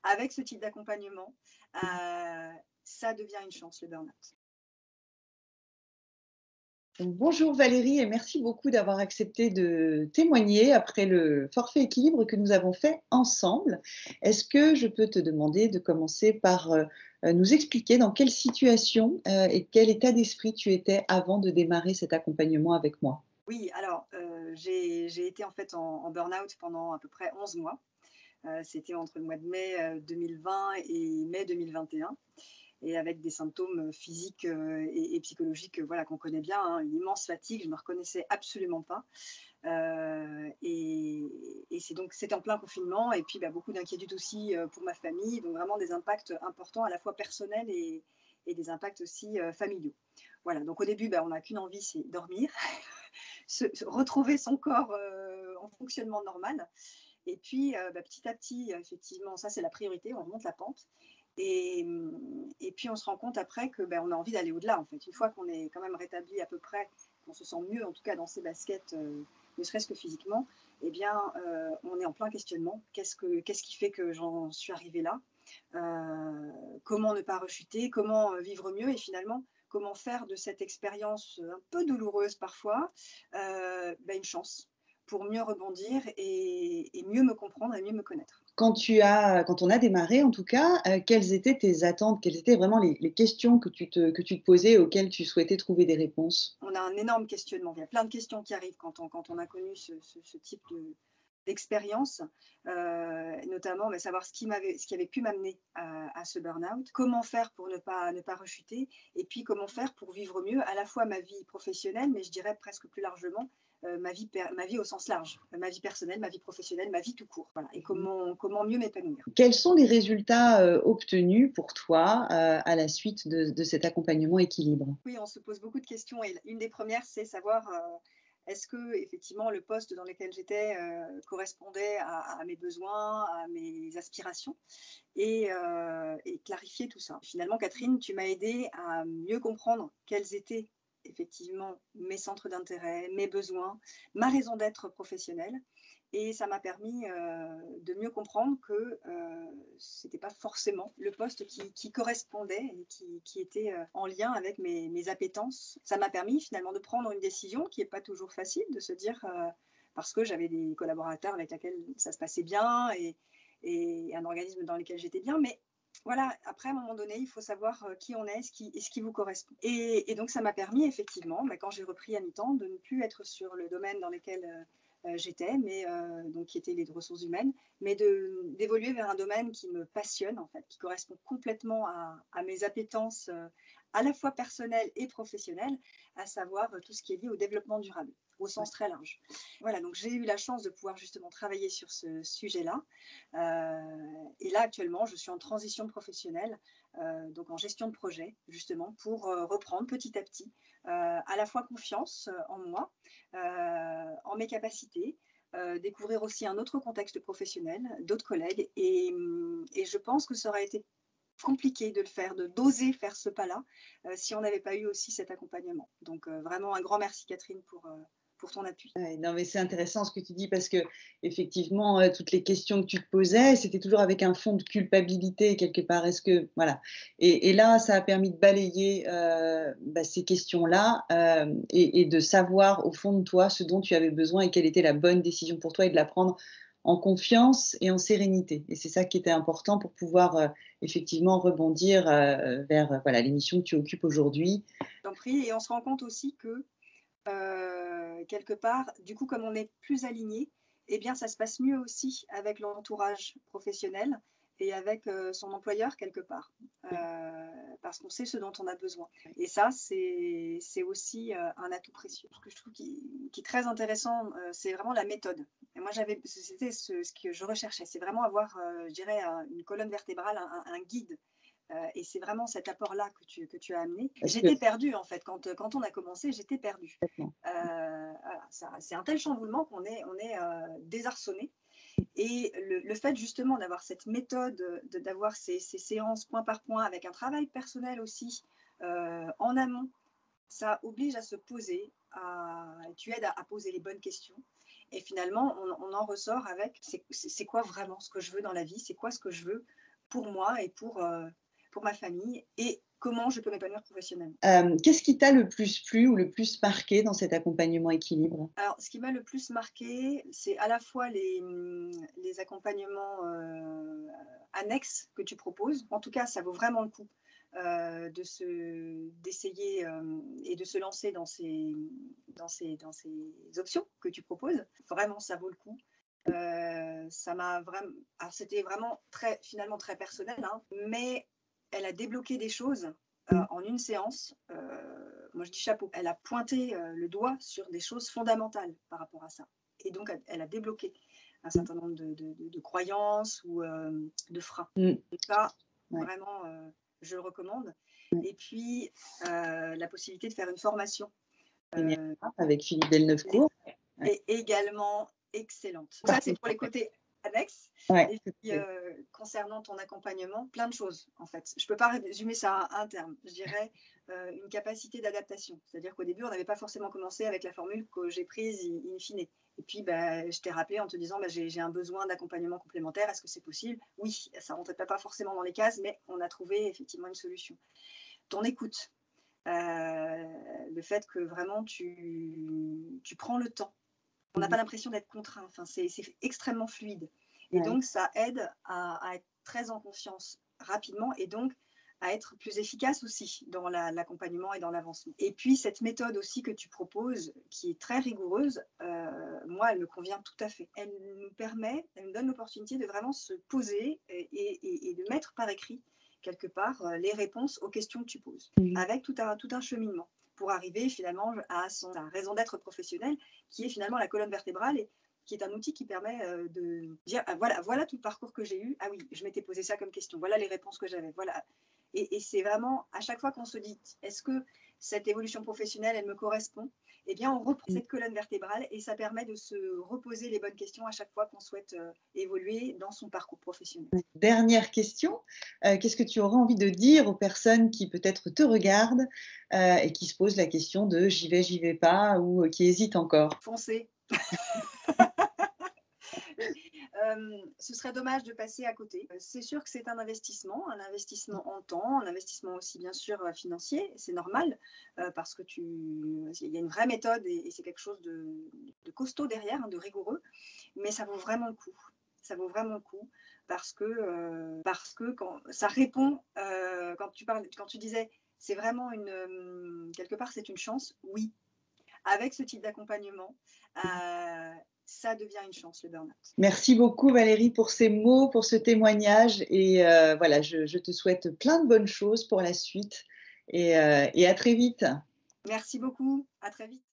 avec ce type d'accompagnement, ça devient une chance, le burn-out. Donc, bonjour Valérie et merci beaucoup d'avoir accepté de témoigner après le forfait équilibre que nous avons fait ensemble. Est-ce que je peux te demander de commencer par nous expliquer dans quelle situation et quel état d'esprit tu étais avant de démarrer cet accompagnement avec moi? Oui, alors, j'ai été en fait en burn-out pendant à peu près 11 mois. C'était entre le mois de mai, 2020 et mai 2021 et avec des symptômes, physiques, et psychologiques, voilà, qu'on connaît bien, hein. Une immense fatigue, je ne me reconnaissais absolument pas. Et c'était en plein confinement et puis, bah, beaucoup d'inquiétudes aussi, pour ma famille, donc vraiment des impacts importants à la fois personnels et des impacts aussi, familiaux. Voilà, donc au début, bah, on n'a qu'une envie, c'est dormir, retrouver son corps, en fonctionnement normal et puis, bah, petit à petit, effectivement, ça c'est la priorité, on remonte la pente et puis on se rend compte après que, bah, on a envie d'aller au-delà, en fait. Une fois qu'on est quand même rétabli à peu près, qu'on se sent mieux, en tout cas dans ses baskets, ne serait-ce que physiquement, eh bien, on est en plein questionnement. Qu'est-ce qui fait que j'en suis arrivée là? Comment ne pas rechuter? Comment, vivre mieux? Et finalement, comment faire de cette expérience, un peu douloureuse parfois, bah, une chance pour mieux rebondir et mieux me comprendre et mieux me connaître. Quand on a démarré en tout cas, quelles étaient tes attentes? Quelles étaient vraiment les questions que tu te posais, auxquelles tu souhaitais trouver des réponses? On a un énorme questionnement. Il y a plein de questions qui arrivent quand on a connu ce type d'expérience, notamment bah, savoir ce qui avait pu m'amener à ce burn-out, comment faire pour ne pas rechuter, et puis comment faire pour vivre mieux à la fois ma vie professionnelle, mais je dirais presque plus largement ma vie au sens large, ma vie personnelle, ma vie professionnelle, ma vie tout court. Voilà. Et comment mieux m'épanouir. Quels sont les résultats, obtenus pour toi, à la suite de cet accompagnement équilibre? Oui, on se pose beaucoup de questions et une des premières, c'est savoir, est-ce que effectivement le poste dans lequel j'étais, correspondait à mes besoins, à mes aspirations et clarifier tout ça. Finalement, Catherine, tu m'as aidée à mieux comprendre quels étaient effectivement mes centres d'intérêt, mes besoins, ma raison d'être professionnelle et ça m'a permis, de mieux comprendre que, c'était pas forcément le poste qui correspondait et qui était, en lien avec mes appétences. Ça m'a permis finalement de prendre une décision qui est pas toujours facile, de se dire, parce que j'avais des collaborateurs avec lesquels ça se passait bien et un organisme dans lequel j'étais bien, mais voilà, après à un moment donné, il faut savoir, qui on est, ce qui vous correspond et donc ça m'a permis effectivement, bah, quand j'ai repris à mi-temps, de ne plus être sur le domaine dans lequel, j'étais, mais donc qui était les ressources humaines, mais d'évoluer vers un domaine qui me passionne en fait, qui correspond complètement à mes appétences, à la fois personnelles et professionnelles, à savoir, tout ce qui est lié au développement durable, au sens très large. Voilà, donc j'ai eu la chance de pouvoir justement travailler sur ce sujet-là, et là actuellement je suis en transition professionnelle, donc en gestion de projet justement pour, reprendre petit à petit, à la fois confiance, en moi, en mes capacités, découvrir aussi un autre contexte professionnel, d'autres collègues et je pense que ça aurait été compliqué de le faire, d'oser faire ce pas-là, si on n'avait pas eu aussi cet accompagnement. Donc vraiment un grand merci Catherine pour ton appui. Ouais, non, mais c'est intéressant ce que tu dis parce qu'effectivement, toutes les questions que tu te posais, c'était toujours avec un fond de culpabilité quelque part. Est-ce que voilà et là, ça a permis de balayer, bah, ces questions-là, et de savoir au fond de toi ce dont tu avais besoin et quelle était la bonne décision pour toi et de la prendre en confiance et en sérénité et c'est ça qui était important pour pouvoir, effectivement rebondir, vers, voilà, les missions que tu occupes aujourd'hui. T'en prie et on se rend compte aussi que quelque part, du coup, comme on est plus aligné, eh bien, ça se passe mieux aussi avec l'entourage professionnel et avec, son employeur quelque part, parce qu'on sait ce dont on a besoin et ça, c'est aussi, un atout précieux. Ce que je trouve qui est très intéressant, c'est vraiment la méthode et moi, c'était ce que je recherchais, c'est vraiment avoir, je dirais, une colonne vertébrale, un guide. Et c'est vraiment cet apport-là que tu as amené. Parce que J'étais perdue en fait, quand on a commencé, j'étais perdue. Voilà, c'est un tel chamboulement qu'on est désarçonné. Et le fait justement d'avoir cette méthode, d'avoir ces séances point par point avec un travail personnel aussi en amont, ça oblige à se poser, tu aides à poser les bonnes questions. Et finalement, on en ressort avec c'est quoi vraiment ce que je veux dans la vie, c'est quoi ce que je veux pour moi et pour ma famille et comment je peux m'épanouir professionnellement. Qu'est-ce qui t'a le plus plu ou le plus marqué dans cet accompagnement équilibre? Alors, ce qui m'a le plus marqué, c'est à la fois les accompagnements annexes que tu proposes. En tout cas, ça vaut vraiment le coup d'essayer et de se lancer dans ces options que tu proposes. Vraiment, ça vaut le coup. Ça m'a vraiment. Alors, c'était vraiment finalement très personnel, hein, mais elle a débloqué des choses en une séance. Moi, je dis chapeau. Elle a pointé le doigt sur des choses fondamentales par rapport à ça. Et donc, elle a débloqué un certain nombre de croyances ou de freins. Et ça, vraiment, je le recommande. Et puis, la possibilité de faire une formation. Avec Philippe Delneufcourt. Et également excellente. Ça, c'est pour les côtés annexes. Ouais, et puis, concernant ton accompagnement, plein de choses, en fait. Je ne peux pas résumer ça à un terme. Je dirais une capacité d'adaptation. C'est-à-dire qu'au début, on n'avait pas forcément commencé avec la formule que j'ai prise in fine. Et puis, je t'ai rappelé en te disant, j'ai un besoin d'accompagnement complémentaire. Est-ce que c'est possible? Oui, ça ne rentrait pas forcément dans les cases, mais on a trouvé effectivement une solution. Ton écoute. Le fait que vraiment tu prends le temps. On n'a pas l'impression d'être contraint. Enfin, c'est extrêmement fluide. Et donc, ça aide à être très en confiance rapidement et donc à être plus efficace aussi dans l'accompagnement et dans l'avancement. Et puis, cette méthode aussi que tu proposes, qui est très rigoureuse, moi, elle me convient tout à fait. Elle nous donne l'opportunité de vraiment se poser et de mettre par écrit, quelque part, les réponses aux questions que tu poses, avec tout un cheminement, pour arriver finalement à sa raison d'être professionnelle, qui est finalement la colonne vertébrale et qui est un outil qui permet de dire voilà tout le parcours que j'ai eu. Ah oui, je m'étais posé ça comme question. Voilà les réponses que j'avais. Voilà. Et c'est vraiment à chaque fois qu'on se dit est-ce que cette évolution professionnelle, elle me correspond? Eh bien, on reprend cette colonne vertébrale et ça permet de se reposer les bonnes questions à chaque fois qu'on souhaite évoluer dans son parcours professionnel. Dernière question, qu'est-ce que tu aurais envie de dire aux personnes qui peut-être te regardent et qui se posent la question de j'y vais pas ou qui hésitent encore? Foncez. Ce serait dommage de passer à côté. C'est sûr que c'est un investissement en temps, un investissement aussi bien sûr financier, c'est normal parce que il y a une vraie méthode et c'est quelque chose de costaud derrière, hein, de rigoureux, mais ça vaut vraiment le coup. Ça vaut vraiment le coup parce que quand ça répond, quand tu disais c'est vraiment quelque part c'est une chance, oui. Avec ce type d'accompagnement, ça devient une chance, le burn-out. Merci beaucoup Valérie pour ces mots, pour ce témoignage et voilà, je te souhaite plein de bonnes choses pour la suite et à très vite. Merci beaucoup, à très vite.